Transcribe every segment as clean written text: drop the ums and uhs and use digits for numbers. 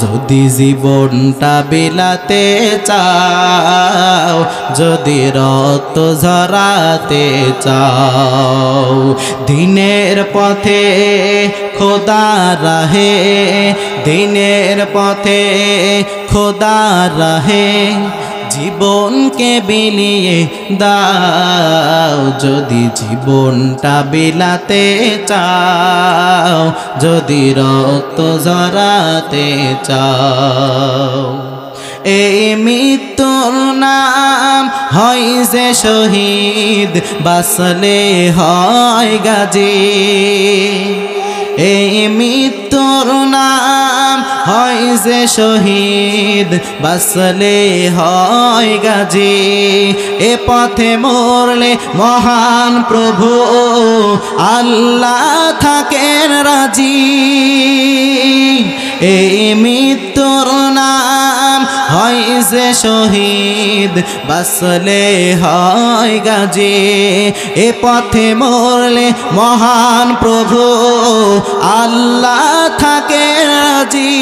যদি জীবনটা বিলাতে চাও, যদি রক্ত ঝরাতে চাও, দিনের পথে খোদা রাহে, দিনের পথে খোদা রাহে জীবনকে বিলিয়ে দাও। যদি জীবনটা বিলাতে চাও, যদি রক্ত ঝরাতে চাও। এই মৃত্যুর নাম হয় যে শহীদ, বাঁচলে হয় গাজী। এই মৃত্যুর নাম হয় যে শহীদ, বাঁচলে হয় গাজী। এ পথে মরলে মহান প্রভু আল্লাহ থাকেন রাজি। এই মৃত্যুর নাম হয় যে শহীদ, বাঁচলে হয় গাজী। এ পথে মরলে মহান প্রভু আল্লাহ থাকে রাজি।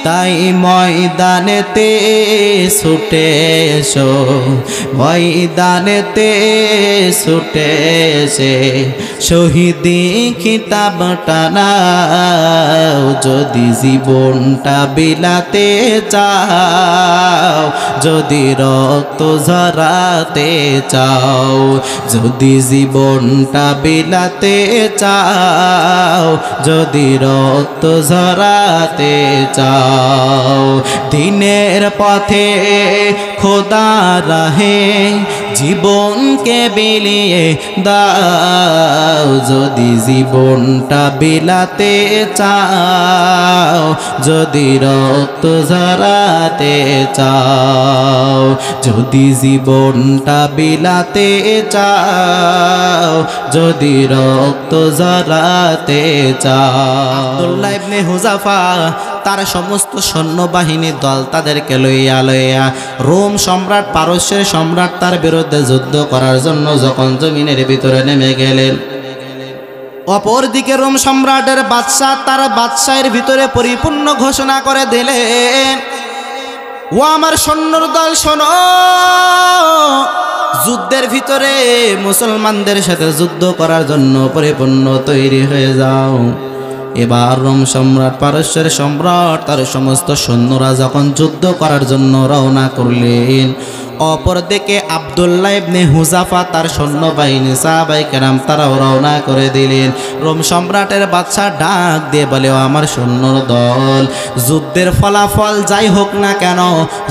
তাই ময়দানেতে ছুটে এসো, ময়দানেতে ছুটে এসে শহীদি খিতাবটা নাও। যদি জীবনটা বিলাতে চাও, যদি রক্ত ঝরাতে চাও, যদি জীবনটা বিলাতে চাও, যদি রক্ত ঝরাতে চাও, দিনের পথে খোদা রাহে জীবনকে বিলিয়ে দাও। যদি জীবনটা বিলাতে চাও, যদি রক্ত ঝরাতে চাও, যদি জীবনটা বিলাতে চাও, যদি রক্ত ঝরাতে চাও। আব্দুল্লাহ ইবনে হুযাফা তার সমস্ত সৈন্যবাহিনী দল তাদেরকে লইয়া রোম সম্রাট, পারস্যের সম্রাট তার বিরুদ্ধে যুদ্ধ করার জন্য যখন জমিনের ভিতরে নেমে গেলেন, অপরদিকে রোম সম্রাটের বাদশা তার বাদশাহের ভিতরে পরিপূর্ণ ঘোষণা করে দিলেন, ও আমার সৈন্যর দল শোনো, যুদ্ধের ভিতরে মুসলমানদের সাথে যুদ্ধ করার জন্য পরিপূর্ণ তৈরি হয়ে যাও। এবার রোম সম্রাট, পারস্যের সম্রাট তার সমস্ত সৈন্যরা যখন যুদ্ধ করার জন্য রওনা করলেন, অপরদিকে আব্দুল্লাহ ইবনে হুযাফা তার সৈন্যবাহিনী সাহাবায়ে কেরাম তারাও রওনা করে দিলেন। রোম সম্রাটের বাদশা ডাক দিয়ে বলে, আমার সৈন্যর দল, যুদ্ধের ফলাফল যাই হোক না কেন,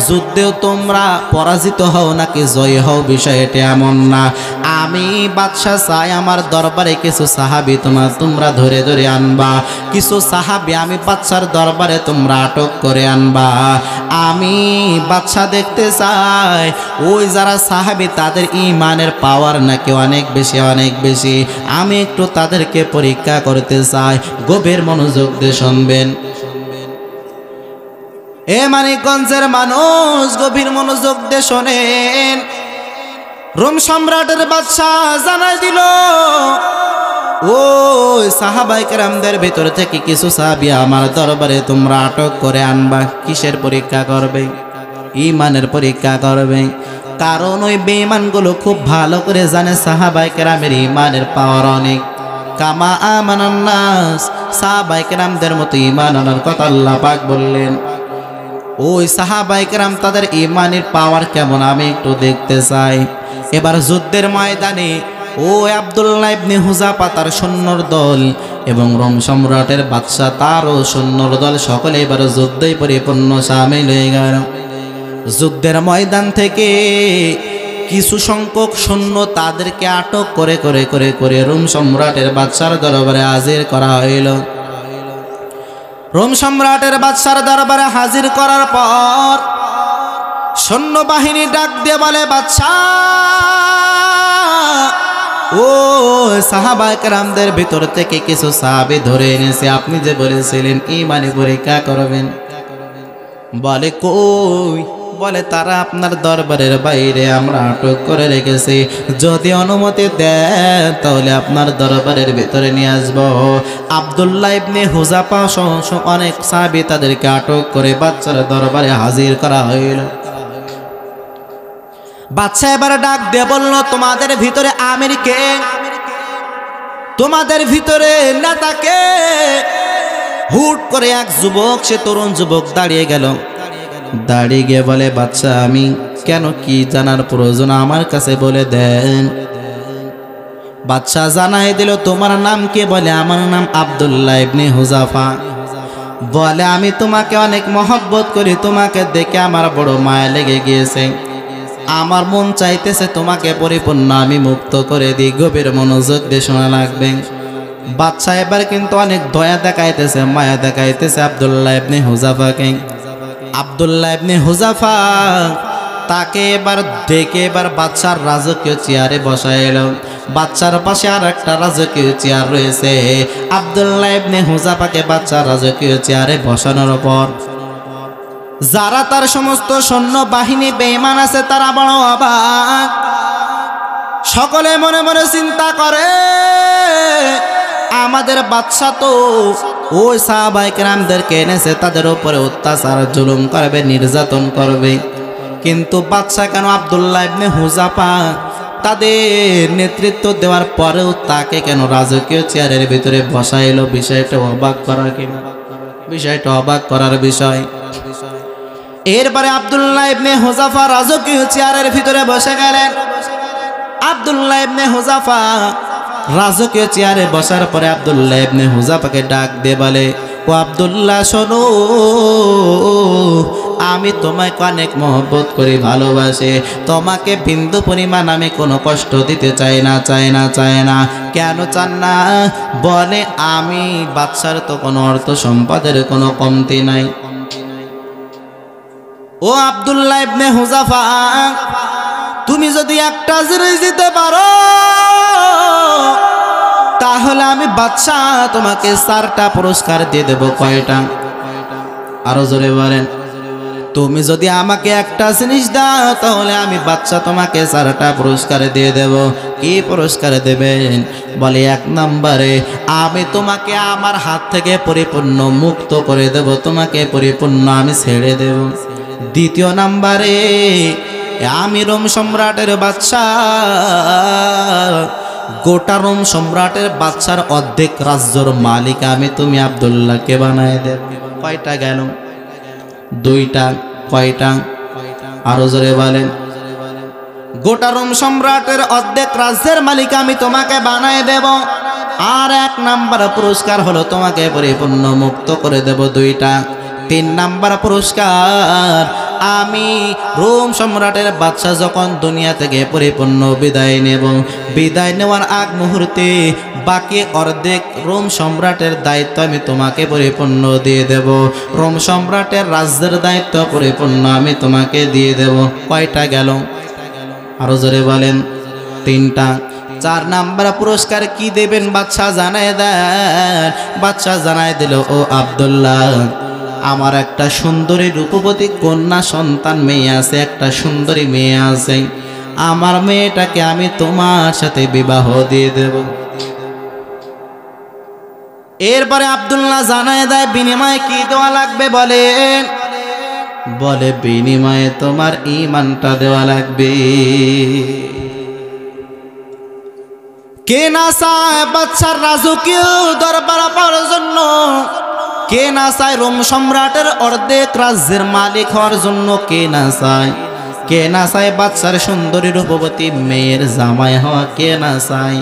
যুদ্ধেও তোমরা পরাজিত হও নাকি জয় হও বিষয় এটা এমন না। আমি বাদশা চাই আমার দরবারে কিছু সাহাবী তোমরা ধরে ধরে আনবা, কিছু সাহাবী আমি বাদশার দরবারে তোমরা আটক করে আনবা। আমি বাদশা দেখতে চাই ওই যারা সাহাবী তাদের ঈমানের পাওয়ার নাকি অনেক বেশি, অনেক বেশি। আমি একটু তাদেরকে পরীক্ষা করতে চাই। গভীর মনোযোগ দিয়ে শুনবেন এ মানিকগঞ্জের মানুষ, গভীর মনোযোগ দিয়ে শোনেন। রোম সম্রাটের বাদশা জানাই দিল, ও সাহাবায়ে কেরামদের ভিতর থেকে কিছু সাহাবী আমার দরবারে তোমরা আটক করে আনবা। কিসের পরীক্ষা করবে? ঈমানের পরীক্ষা করবে। কারণ ওই বেঈমানগুলো খুব ভালো করে জানে সাহাবায়ে কেরামের ঈমানের পাওয়ার অনেক। কামা আমানান নাস, সাহাবায়ে কেরামদের মতো ঈমান আনার কথা আল্লাহ পাক বললেন। ওই সাহাবায়ে কেরাম তাদের ঈমানের পাওয়ার কেমন আমি একটু দেখতে চাই। এবার যুদ্ধের ময়দানে ও আব্দুল্লাহ ইবনে হুযাফা তার সৈন্যর দল এবং রোম সম্রাটের বাদশা তারও সৈন্যর দল সকলে এবার যুদ্ধে পরিপূর্ণ শামিল হয়ে গেল। যুদ্ধের ময়দান থেকে কিছু সংখ্যক সৈন্য তাদেরকে আটক করে করে করে করে রোম সম্রাটের বাদশার দরবারে হাজির করা হইল। রোম সম্রাটের বাদশার দরবারে হাজির করার পর সৈন্যবাহিনী ডাক দিয়ে বলে, বাদশা, ও সাহাবায়ে কেরামদের ভিতর থেকে কিছু সাহাবী ধরে এনেছে, আপনি যে বলেছিলেন ঈমানি পরীক্ষা করবেন। বলে, কই বলে তারা আপনার দরবারের বাইরে আমরা আটক করে রেখেছি, যদি অনুমতি দেন তাহলে আপনার দরবারের ভিতরে নিয়ে আসবো। আব্দুল্লাহ ইবনে হুযাফা সহ অনেক সাহাবী তাদেরকে আটক করে বাদশার দরবারে হাজির করা হইল। বাদশা এবার ডাক দিয়ে বলল, তোমাদের ভিতরে আমির কে? তোমাদের ভিতরে নেতা কে? হুট করে এক যুবক, সে তরুণ যুবক দাঁড়িয়ে গেল। দাঁড়িয়ে গিয়ে বলে, বাদশা আমি কেন, কি জানার প্রয়োজন আমার কাছে বলে দেন। বাদশা জানাই দিল, তোমার নাম কে? বলে, আমার নাম আব্দুল্লাহ ইবনে হুযাফা। বলে, আমি তোমাকে অনেক মহব্বত করি, তোমাকে দেখে আমার বড় মায়া লেগে গিয়েছে, আমার মন চাইতেছে তোমাকে পরিপূর্ণ আমি মুক্ত করে দিই। গভীর মনোযোগ দিয়ে শোনা লাগবে। বাদশা এবার কিন্তু অনেক দয়া দেখাইতেছে, মায়া দেখাইতেছে আব্দুল্লাহ ইবনে হুযাফাকে। আব্দুল্লাহ ইবনে হুযাফা তাকে এবার ডেকে এবার বাদশার রাজকীয় চেয়ারে বসাইল। বাদশার পাশে আর একটা রাজকীয় চেয়ার রয়েছে। আব্দুল্লাহ ইবনে হুযাফাকে বাদশার রাজকীয় চেয়ারে বসানোর পর যারা তার সমস্ত সৈন্য বাহিনী বেঈমান আছে তারা বড় অবাক। সকলে মনে মনে চিন্তা করে, আমাদের বাদশা তো ওই সাহাবায়ে কেরামদেরকে এনেছে, তাদের উপরে অত্যাচার জুলুম করবে, নির্যাতন করবে, কিন্তু বাদশা কেন আব্দুল্লাহ ইবনে হুযাফা তাদের নেতৃত্ব দেওয়ার পরেও তাকে কেন রাজকীয় চেয়ারের ভিতরে বসাইলো? বিষয়টা অবাক করার কিনা, বিষয়টা অবাক করার বিষয়। এরপরে আব্দুল্লাহ ইবনে হুযাফা রাজকীয় চেয়ারের ভিতরে বসে গেলেন। আব্দুল্লাহ ইবনে হুযাফা রাজকীয় চেয়ারে বসার পরে আব্দুল্লাহ ইবনে হুযাফাকে ডাক দিয়ে বলে, ও আব্দুল্লাহ শোনো, আমি তোমাকে অনেক মহব্বত করি, ভালোবাসি, তোমাকে বিন্দু পরিমাণ আমি কোনো কষ্ট দিতে চাই না, কেন চান না? বলে, আমি বাদশার তো কোনো অর্থ সম্পদের কোনো কমতি নাই। ও আব্দুল্লাহ ইবনে হুযাফা, তুমি যদি একটা জিনিস দিতে পারো তাহলে আমি বাদশা তোমাকে 4টা পুরস্কার দিয়ে দেব। কয়টা? আরো জোরে বলেন। তুমি যদি আমাকে একটা জিনিস দাও তাহলে আমি বাদশা তোমাকে 4টা পুরস্কার দিয়ে দেব। কি পুরস্কার দেবেন? বলে, 1 নম্বরে আমি তোমাকে আমার হাত থেকে পরিপূর্ণ মুক্ত করে দেব, তোমাকে পরিপূর্ণ আমি ছেড়ে দেব। 2 নম্বরে আমি রোম সম্রাটের বাদশা, গোটা রোম সম্রাটের বাদশার অর্ধেক রাজ্যর মালিক আমি, তুমি আব্দুল্লাহকে বানায় দেব। কয়টা গেল? 2টা। কয়টা? আরো জোরে বলেন। গোটা রোম সম্রাটের অর্ধেক রাজ্যের মালিক আমি তোমাকে বানায় দেব। আর 1 নাম্বার পুরস্কার হলো তোমাকে পরিপূর্ণ মুক্ত করে দেব। 2টা। 3 নাম্বার পুরস্কার, আমি রোম সম্রাটের বাদশা যখন দুনিয়া থেকে পরিপূর্ণ বিদায় নেব, বিদায় নেওয়ার আগ মুহূর্তে বাকি অর্ধেক রোম সম্রাটের দায়িত্ব আমি তোমাকে পরিপূর্ণ দিয়ে দেব। রোম সম্রাটের রাজ্যের দায়িত্ব পরিপূর্ণ আমি তোমাকে দিয়ে দেব। কয়টা গেল? আরো জোরে বলেন। 3টা। 4 নাম্বার পুরস্কার কি দেবেন বাদশা জানায় দেন। বাদশা জানায় দিল, ও আব্দুল্লাহ, আমার একটা সুন্দরী রূপবতী কন্যা সন্তান মেয়ে আছে, একটা সুন্দরী মেয়ে আছে, আমার মেয়েটাকে আমি তোমার সাথে বিবাহ দিয়ে দেব। এরপরে আব্দুল্লাহ জানায় দেয়, বিনিময়ে কি দেওয়া লাগবে বলেন? বলে, বিনিময়ে তোমার ঈমানটা দেওয়া লাগবে। কে না চায় বাদশার রাজকীয় দরবার পাওয়ার জন্য? কে না চায় রোম সম্রাটের অর্ধেক রাজ্যের মালিক হওয়ার জন্য? কে না চায়? কে না চায় বাদশার সুন্দরী রূপবতী মেয়ের জামাই হওয়া? কে না চায়?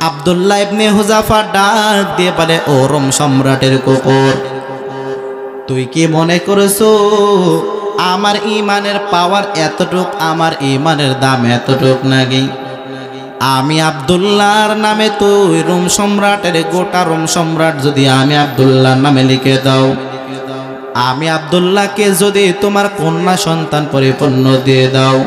আব্দুল্লাহ ইবনে হুযাফা ডাক দিয়ে বলে, ও রোম সম্রাটের কুকুর, তুই কি মনে করেছো আমার ঈমানের পাওয়ার এতটুক, আমার ঈমানের দাম এতটুক নাকি? আমি আব্দুল্লাহর নামে তুই রোম সম্রাটের গোটা রোম সম্রাট যদি আমি আব্দুল্লাহর নামে লিখে দাও, আমি আব্দুল্লাহকে যদি তোমার কন্যা সন্তান পরিপূর্ণ দিয়ে দাও,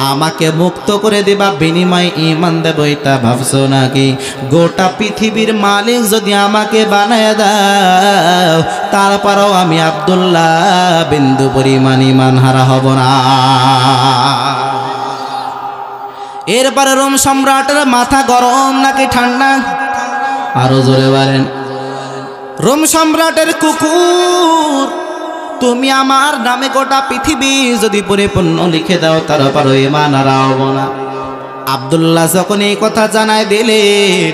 আমাকে মুক্ত করে দিবা, বিনিময় ঈমান দেব, এটা ভাবছো নাকি? গোটা পৃথিবীর মালিক যদি আমাকে বানায় দাও, তারপরও আমি আব্দুল্লাহ বিন্দু পরিমাণ ঈমান হারা হব না। এরপরে রোম সম্রাটের মাথা গরম নাকি ঠান্ডা? আরো জোরে বলেন। রোম সম্রাটের কুকুর, তুমি আমার নামে গোটা পৃথিবী যদি পরিপূর্ণ লিখে দাও, তারপরও ঈমান হারা হব না। আব্দুল্লাহ যখন এই কথা জানায় দিলেন,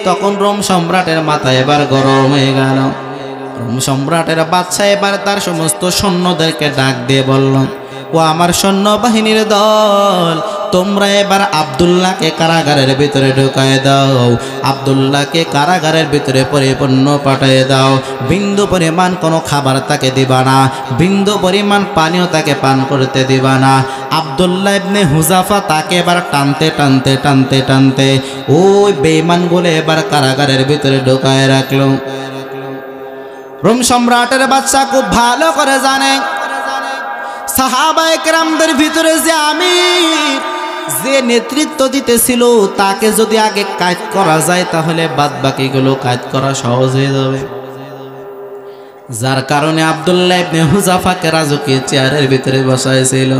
তখন রোম সম্রাটের মাথা এবার গরম হয়ে গেল। রোম সম্রাটের বাদশা এবার তার সমস্ত সৈন্যদেরকে ডাক দিয়ে বলল, ও আমার সৈন্যবাহিনীর দল, তোমরা এবার আব্দুল্লাহকে কারাগারের ভিতরে ঢুকায় দাও, আব্দুল্লাহকে কারাগারের ভিতরে পরিপূর্ণ পাঠিয়ে দাও। বিন্দু পরিমাণ কোনো খাবার তাকে দিবা না, বিন্দু পরিমাণ পানিও তাকে পান করতে দিবা না। আব্দুল্লাহ ইবনে হুযাফা তাকে এবার টানতে টানতে টানতে টানতে ওই বেঈমানগুলো এবার কারাগারের ভিতরে ঢুকায় রাখলো। রোম সম্রাটের বাদশা খুব ভালো করে জানে, সাহাবায়ে কেরামদের ভিতরে যে আমির, যে নেতৃত্ব দিতেছিল, তাকে যদি আগে কাজ করা যায়, তাহলে বাদ বাকিগুলো কাজ করা সহজ হয়ে যাবে। যার কারণে আব্দুল্লাহ ইবনে হুযাফাকে রাজকীয় চেয়ারের ভিতরে বসাইছিল।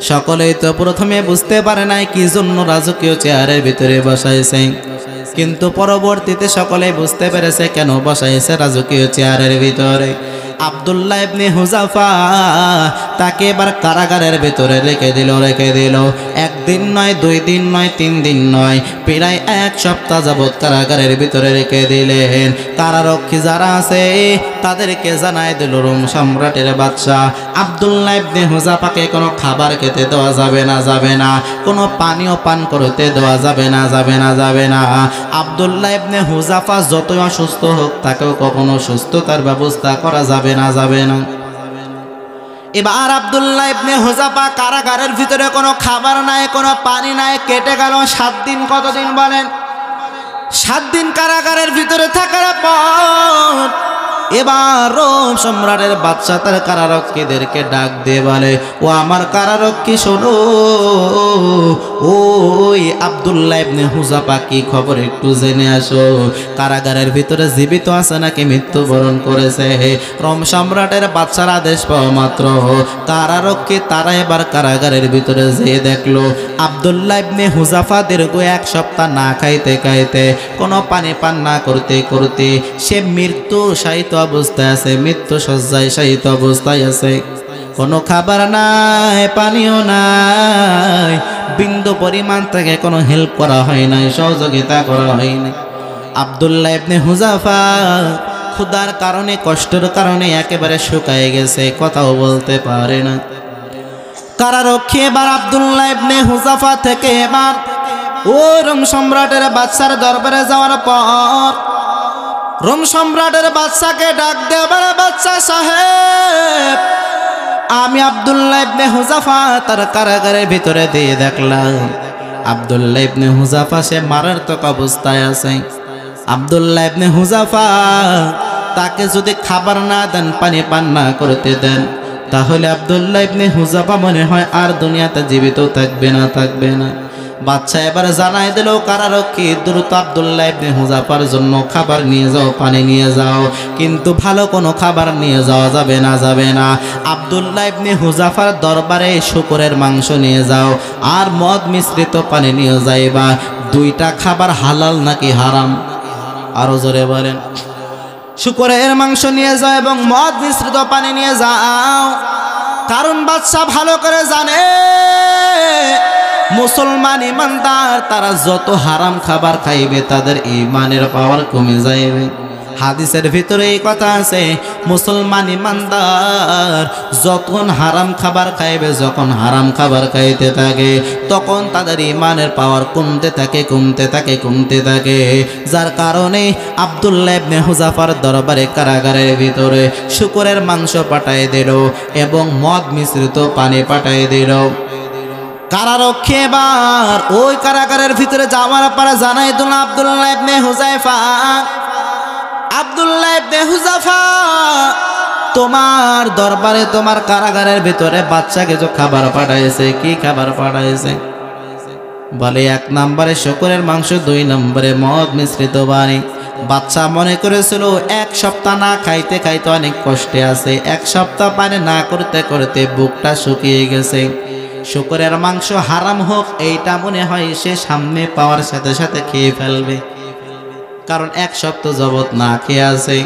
সকলেই তো প্রথমে বুঝতে পারে নাই কি জন্য রাজকীয় চেয়ারের ভিতরে বসাইছে, কিন্তু পরবর্তীতে সকলেই বুঝতে পেরেছে কেন বসাইছে রাজকীয় চেয়ারের ভিতরে। আব্দুল্লাহ ইবনে হুযাফা তাকে এবার কারাগারের ভিতরে রেখে দিল। একদিন নয়, 2 দিন নয়, 3 দিন নয়, প্রায় 1 সপ্তাহ যাবৎ কারাগারের ভিতরে রেখে দিলেন। কারারক্ষী যারা আছে তাদেরকে জানাই দিল রোম সম্রাটের বাদশা, আব্দুল্লাহ ইবনে হুযাফাকে কোনো খাবার খেতে দেওয়া যাবে না, কোনো পানীয় পান করতে দেওয়া যাবে না। আব্দুল্লাহ ইবনে হুযাফা যতই অসুস্থ হোক, তাকেও কখনো সুস্থতার ব্যবস্থা করা যাবে না। এবার আব্দুল্লাহ ইবনে হুযাফা কারাগারের ভিতরে কোনো খাবার নাই, কোনো পানি নাই, কেটে গেল 7 দিন। কতদিন বলেন? 7 দিন কারাগারের ভিতরে থাকার পর এবার রোম সম্রাটের বাদশা তার কারারক্ষীদেরকে ডাক দিয়ে বলে, ও আমার কারারক্ষী শোনো, ওই আব্দুল্লাহ ইবনে হুযাফা কি খবর একটু জেনে আসো। কারাগারের ভিতরে জীবিত আছে নাকি মৃত্যুবরণ করেছে? রোম সম্রাটের বাদশার আদেশ পাওয়া মাত্র কারারক্ষী তারা এবার কারাগারের ভিতরে যেয়ে দেখলো আব্দুল্লাহ ইবনে হুযাফা দীর্ঘ 1 সপ্তাহ না খাইতে খাইতে, কোনো পানি পান না করতে করতে সে মৃত্যু শায়িত অবস্থায় আছে, মৃত্যু শয্যায় শায়িত অবস্থায় আছে। কোনো খাবার নাই, পানিও নাই, বিন্দু পরিমাণ থেকে কোনো হেল্প করা হয় নাই, সহযোগিতা করা হয়নি। আব্দুল্লাহ ইবনে হুযাফা ক্ষুধার কারণে, কষ্টের কারণে একেবারে শুকায় গেছে, কথাও বলতে পারে না। কারারক্ষী এবার আব্দুল্লাহ ইবনে হুযাফা থেকে এবার ও রোম সম্রাটের বাদশার দরবারে যাওয়ার পর রোম সম্রাটের বাদশাকে ডাক দেবার, বাদশা সাহেব, আমি আব্দুল্লাহ ইবনে হুযাফা তার কারাগারের ভিতরে দিয়ে দেখলাম আব্দুল্লাহ ইবনে হুযাফা সে মারাত্মক অবস্থায় আছে। আব্দুল্লাহ ইবনে হুযাফা তাকে যদি খাবার না দেন, পানি পান না করতে দেন, তাহলে আব্দুল্লাহ ইবনে হুযাফা মনে হয় আর দুনিয়াতে জীবিত থাকবে না। বাদশা এবার জানাই দিল কারারক্ষী, দ্রুত আব্দুল্লাহ ইবনে হুযাফার জন্য খাবার নিয়ে যাও, পানি নিয়ে যাও, কিন্তু ভালো কোনো খাবার নিয়ে যাওয়া যাবে না। আব্দুল্লাহ ইবনে হুযাফার দরবারে শুকরের মাংস নিয়ে যাও আর মদ মিশ্রিত পানি নিয়ে যাইবা। 2টা খাবার হালাল নাকি হারাম? আরো জোরে বলেন। শুকরের মাংস নিয়ে যাও এবং মদ মিশ্রিত পানি নিয়ে যাও, কারণ বাদশা ভালো করে জানে মুসলমান ইমানদার তারা যত হারাম খাবার খাইবে তাদের ইমানের পাওয়ার কমে যাইবে। হাদিসের ভিতরে এই কথা আছে, মুসলমান ইমানদার যখন হারাম খাবার খাইবে, যখন হারাম খাবার খাইতে থাকে, তখন তাদের ইমানের পাওয়ার কমতে থাকে। যার কারণে আব্দুল্লাহ ইবনে হুযাফার দরবারে কারাগারের ভিতরে শুকরের মাংস পাঠায় দিল এবং মদ মিশ্রিত পানি পাঠায় দিল। কারারক্ষী এবার ওই কারাগারের ভিতরে যাওয়ার পরে জানাই দিল আব্দুল্লাহ ইবনে হুযাফা তোমার দরবারে তোমার কারাগারের ভিতরে বাচ্চা কিছু খাবার পাঠাইছে। কি খাবার পাঠাইছে? বলে 1 নম্বরে শুকরের মাংস, 2 নম্বরে মদ মিশ্রিত পানি। বাচ্চা মনে করেছিল 1 সপ্তাহ না খাইতে খাইতে অনেক কষ্টে আছে, 1 সপ্তাহ পানি না করতে করতে বুকটা শুকিয়ে গেছে। শুকরের মাংস হারাম হোক এইটা মনে হয় সে সামনে পাওয়ার সাথে সাথে খেয়ে ফেলবে, কারণ 1 সপ্তাহ যাবত না খেয়ে আছে।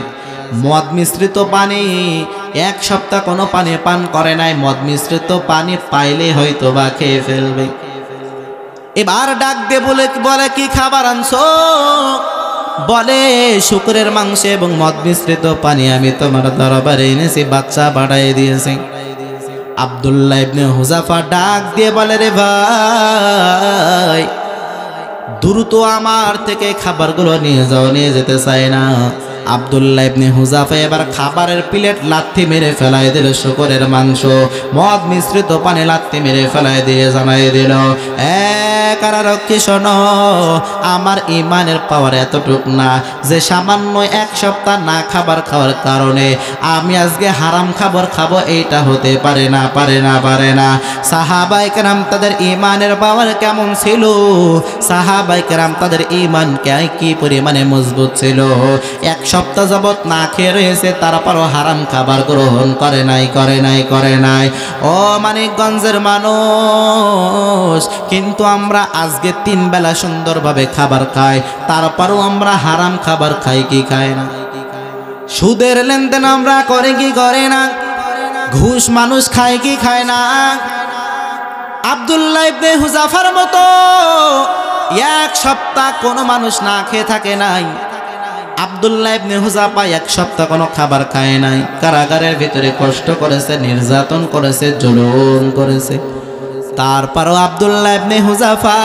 মদ মিশ্রিত পানি, 1 সপ্তাহ কোনো পানি পান করে নাই, মদ মিশ্রিত পানি পাইলে হয়তো বা খেয়ে ফেলবে। এবার ডাক দিয়ে বলে কি খাবার আনছো? বলে শুকরের মাংস এবং মদ মিশ্রিত পানি আমি তোমার দরবারে এনেছি, বাচ্চা বাড়াই দিয়েছে। আব্দুল্লাহ ইবনে হুযাফা ডাক দিয়ে বলে, রে ভাই দ্রুত আমার থেকে খাবারগুলো নিয়ে যাও। নিয়ে যেতে চায় না। আব্দুল্লাহ ইবনে হুযাফা এবার খাবারের প্লেট লাথি মেরে ফেলাই দিল, শুকরের মাংস মদ মিশ্রিত পানি লাথি মেরে ফেলাই দিয়ে জানাই দিল, কারারক্ষী শোনো, আমার ইমানের পাওয়ার এতটুক না যে সামান্য 1 সপ্তাহ না খাবার খাওয়ার কারণে আমি আজকে হারাম খাবার খাবো। এইটা হতে পারে না, পারে না, পারে না। সাহাবায়ে কেরাম তাদের ইমানের পাওয়ার কেমন ছিল? সাহাবায়ে কেরাম তাদের ইমান কি পরিমাণে মজবুত ছিল। 1 সপ্তাহ যাবত না খেয়ে রয়েছে, তারপরও হারাম খাবার গ্রহণ করে নাই, করে নাই, করে নাই। ও মানিকগঞ্জের মানুষ, কিন্তু আমরা আজকে 3 বেলা সুন্দরভাবে খাবার খাই, তারপরও আমরা হারাম খাবার খাই কি খাই না? সুদের লেনদেন আমরা করে কি করে না? ঘুষ মানুষ খায় কি খায় না? আব্দুল্লাহ ইবনে হুযাফার মতো 1 সপ্তাহ কোনো মানুষ না খেয়ে থাকে নাই। আব্দুল্লাহ ইবনে হুযাফা 1 সপ্তাহ কোনো খাবার খায় নাই, কারাগারের ভিতরে কষ্ট করেছে, নির্যাতন করেছে, জুলুম করেছে। তারপরও আব্দুল্লাহ ইবনে হুযাফা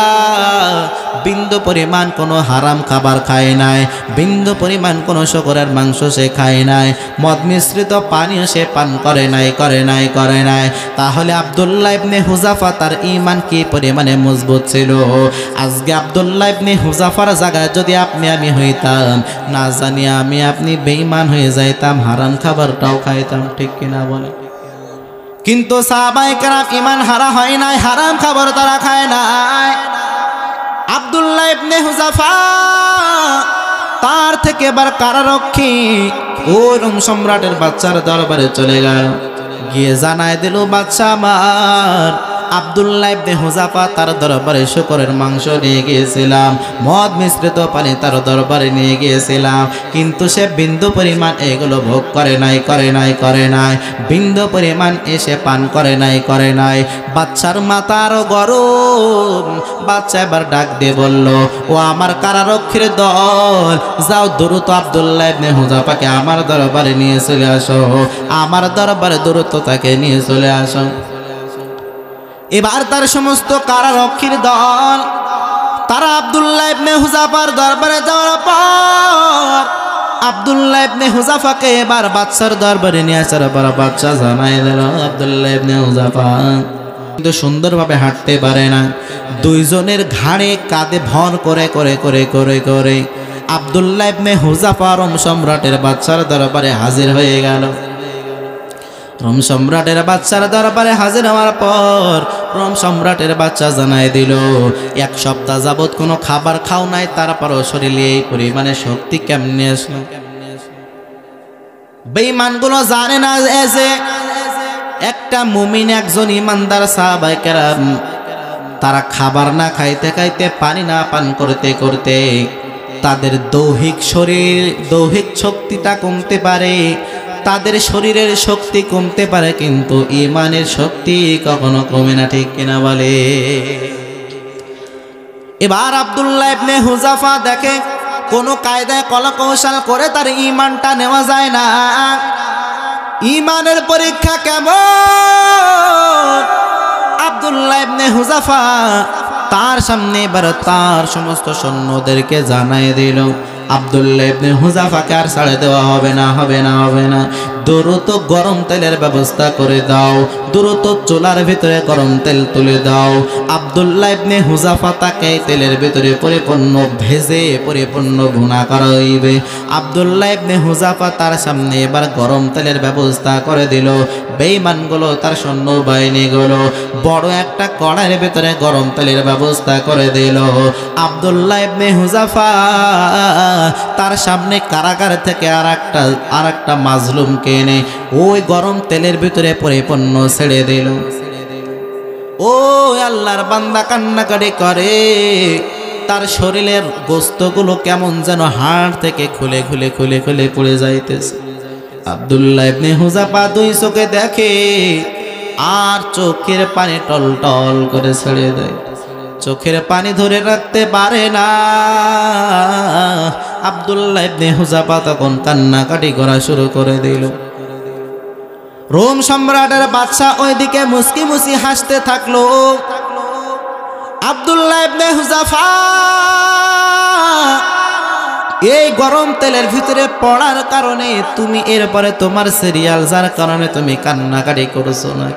বিন্দু পরিমাণ কোনো হারাম খাবার খায় নাই, বিন্দু পরিমাণ কোনো শুকরের মাংস সে খায় নাই, মদ মিশ্রিত পানীয় সে পান করে নাই, করে নাই, করে নাই। তাহলে আব্দুল্লাহ ইবনে হুযাফা তার ঈমান কি পরিমাণে মজবুত ছিল? আজকে আব্দুল্লাহ ইবনে হুযাফার জায়গায় যদি আপনি আমি হইতাম, না জানি আমি আপনি বেঈমান হয়ে যাইতাম, হারাম খাবারটাও খাইতাম। ঠিক কিনা বলে? কিন্তু সাহাবায়ে কেরাম ঈমান হারা হয় নাই, হারাম খাবার তারা খায় নাই। আব্দুল্লাহ ইবনে হুযাফা তার থেকে এবার কারারক্ষী ওই রোম সম্রাটের বাচ্চার দরবারে চলে গেল, গিয়ে জানায় দিল, বাচ্চা আমার আব্দুল্লাহ ইবনে হুযাফা তার দরবারে শুকরের মাংস নিয়ে গিয়েছিলাম, মদ মিশ্রিত পানি তার দরবারে নিয়ে গিয়েছিলাম, কিন্তু সে বিন্দু পরিমাণ এগুলো ভোগ করে নাই, করে নাই, করে নাই, বিন্দু পরিমাণ এসে পান করে নাই, করে নাই। বাচ্চার মাথারও গরম। বাচ্চা এবার ডাক দিয়ে বলল, ও আমার কারারক্ষীর দল, যাও দ্রুত আব্দুল্লাহ ইবনে হুযাফাকে আমার দরবারে নিয়ে চলে আসো, আমার দরবারে দ্রুত তাকে নিয়ে চলে আসো। এবার তার সমস্ত কারারক্ষীর দল তারা আব্দুল্লাহ ইবনে হুযাফার দরবারে যাওয়ার পর আব্দুল্লাহ ইবনে হুযাফাকে এবার বাদশার দরবারে নিয়ে আসার পর বাদশা জানাই দিল, আব্দুল্লাহ ইবনে হুযাফা কিন্তু সুন্দরভাবে হাঁটতে পারে না, দুইজনের ঘাড়ে কাঁধে ভর করে করে করে করে করে আব্দুল্লাহ ইবনে হুযাফা রোম সম্রাটের বাদশার দরবারে হাজির হয়ে গেল। রোম সম্রাটের বাচ্চার দরবারে হাজির হওয়ার পর রোম সম্রাটের বাচ্চা জানাই দিল, 1 সপ্তাহ যাবত কোনো খাবার খাও নাই, তারপরও শরীরে এই পরিমাণে শক্তি কেমনে আসলো? বেঈমানগুলো জানে না যে একটা মুমিন, একজন ইমানদার সাহাবায়ে কেরাম তারা খাবার না খাইতে খাইতে, পানি না পান করতে করতে তাদের দৈহিক শক্তিটা কমতে পারে, তাদের শরীরের শক্তি কমতে পারে, কিন্তু ঈমানের শক্তি কখনো কমে না। ঠিক কিনা বলে? এবার আব্দুল্লাহ ইবনে হুযাফা দেখে কোনো কায়দায় কলকৌশল করে তার ঈমানটা নেওয়া যায় না। ঈমানের পরীক্ষা কেমন? আব্দুল্লাহ ইবনে হুযাফা তার সামনে এবার তার সমস্ত সৈন্যদেরকে জানাই দিল, আব্দুল্লাহ ইবনে হুযাফাকে আর ছাড়ে দেওয়া হবে না, হবে না, হবে না। দ্রুত গরম তেলের ব্যবস্থা করে দাও, দ্রুত চুলার ভিতরে গরম তেল তুলে দাও। আব্দুল্লাহ ইবনে হুযাফা তাকে তেলের ভিতরে পরিপূর্ণ ভেজে পরিপূর্ণ ভুনা করা হইবে। আব্দুল্লাহ ইবনে হুযাফা তার সামনে এবার গরম তেলের ব্যবস্থা করে দিল। বেঈমানগুলো তার সৈন্য বাহিনীগুলো বড় একটা কড়াইয়ের ভিতরে গরম তেলের ব্যবস্থা করে দিল। আব্দুল্লাহ ইবনে হুযাফা তার সামনে কারাগার থেকে আর একটা মাজলুমকে এনে ওই গরম তেলের ভিতরে পরিপূর্ণ ছেড়ে দিল। ও আল্লাহর বান্দা কান্নাকাটি করে, তার শরীরের গোস্তগুলো কেমন যেন হাড় থেকে খুলে খুলে খুলে খুলে পড়ে যাইতেছে। আব্দুল্লাহ ইবনে হুযাফা দুই চোখে দেখে আর চোখের পানি টল টল করে ছেড়ে দেয়, চোখের পানি ধরে রাখতে পারে না। আব্দুল্লাহ ইবনে হুযাফা তখন কান্নাকাটি করা শুরু করে দিল। রোম সম্রাটের বাদশা ওইদিকে মুস্কি মুস্কি হাসতে থাকলো। আব্দুল্লাহ ইবনে হুযাফা এই গরম তেলের ভিতরে পড়ার কারণে তুমি এরপরে তোমার সিরিয়াল যার কারণে তুমি কান্নাকাটি করছো না।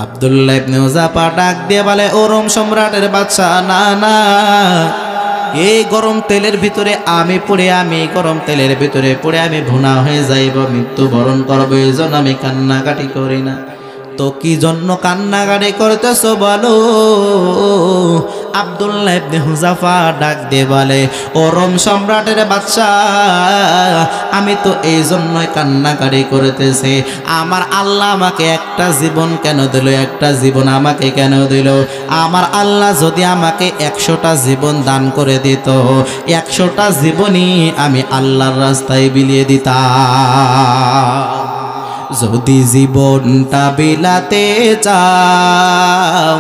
আব্দুল্লাহ ইবনে হুযাফা ডাক দিয়ে বলে, ও রোম সম্রাটের বাদশা, না না, এই গরম তেলের ভিতরে আমি গরম তেলের ভিতরে পড়ে আমি ভুনা হয়ে যাইব, মৃত্যুবরণ করবো, এই জন্য আমি কান্নাকাটি করি না। তো কি জন্য কান্নাকাটি করতেছো বলো? আব্দুল্লাহ ইবনে হুযাফা ডাক দিয়ে বলে, ও রোম সম্রাটের বাদশা, আমি তো এই জন্যই কান্নাকাটি করতেছি, আমার আল্লাহ আমাকে একটা জীবন কেন দিল, একটা জীবন আমাকে কেন দিল? আমার আল্লাহ যদি আমাকে 100টা জীবন দান করে দিত, 100টা জীবনই আমি আল্লাহর রাস্তায় বিলিয়ে দিতাম। যদি জীবনটা বিলাতে চাও,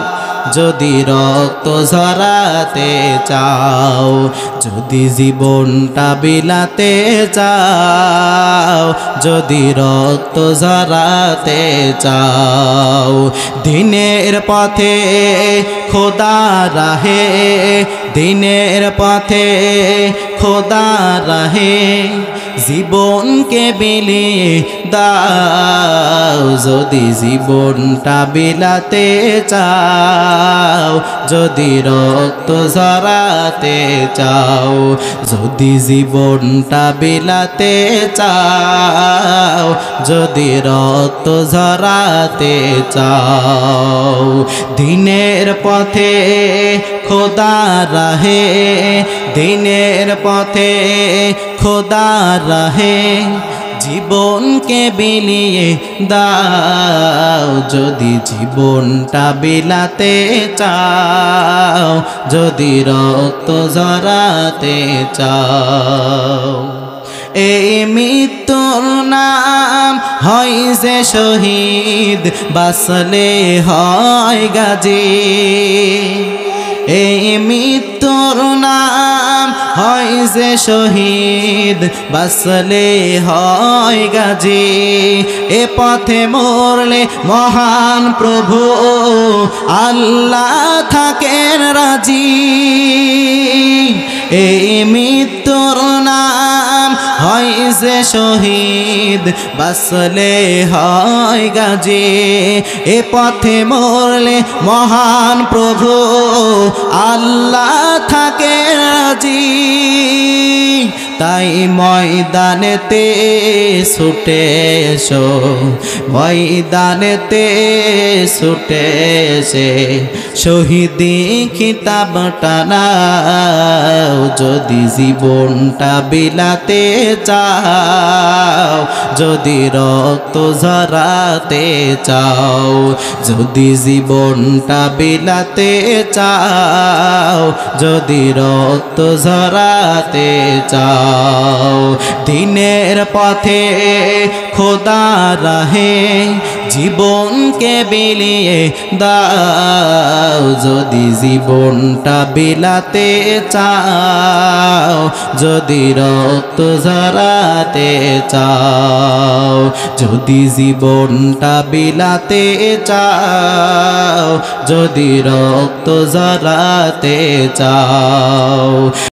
যদি রক্ত ঝরাতে চাও, যদি জীবনটা বিলাতে চাও, যদি রক্ত ঝরাতে চাও, দিনের পথে খোদা রাহে, দিনের পথে খোদা রাহে, জীবনকে বিলিয়ে দাও। যদি জীবনটা বিলাতে চাও, যদি রক্ত ঝরাতে চাও, যদি জীবনটা বিলাতে চাও, যদি রক্ত ঝরাতে চাও, দিনের পথে খোদা রাহে, দিনের পথে খোদা রাহে, জীবনকে বিলিয়ে দাও। যদি জীবনটা বিলাতে চাও, যদি রক্ত ঝরাতে চাও, এই মৃত্যুর নাম হয় যে শহীদ, বাঁচলে হয় গাজী। এই মৃত্যুর নাম হয় যে শহীদ, বাঁচলে হয় গাজী। এ পথে মরলে মহান প্রভু আল্লাহ থাকেন রাজি। এই মৃত্যুর নাম হয় যে শহীদ, বাঁচলে হয় গাজী। এ পথে মরলে মহান প্রভু আল্লাহ থাকেন রাজি। তাই ময়দানেতে ছুটে এসো, ময়দানেতে ছুটে এসে শহীদি খিতাবটা নাও। যদি জীবনটা বিলাতে চাও, যদি রক্ত ঝরাতে চাও, যদি জীবনটা বিলাতে চাও, যদি রক্ত ঝরাতে চাও, দিনের পথে খোদা রাহে, জীবনকে বিলিয়ে দাও। যদি জীবনটা বিলাতে চাও, যদি রক্ত ঝরাতে চাও, যদি জীবনটা বিলাতে চাও, যদি রক্ত ঝরাতে চাও।